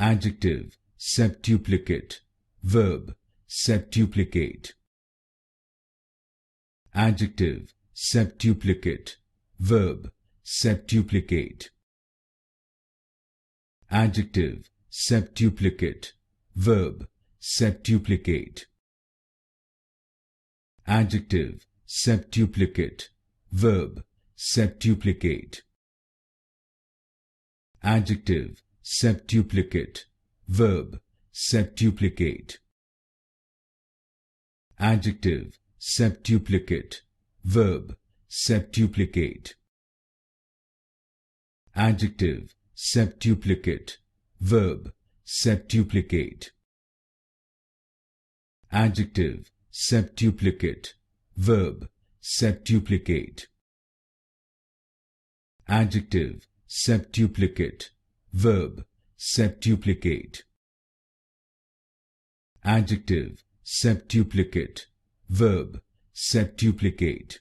Adjective, septuplicate. Verb, septuplicate. Adjective, septuplicate. Verb, septuplicate. Adjective, septuplicate. Verb, septuplicate. Adjective, septuplicate. Verb, septuplicate. Adjective, septuplicate. Verb, septuplicate. Adjective, septuplicate. Verb, septuplicate. Adjective, septuplicate. Verb, septuplicate. Adjective, septuplicate. Verb, septuplicate. Adjective, septuplicate. Verb, septuplicate. Adjective, septuplicate. Verb, septuplicate.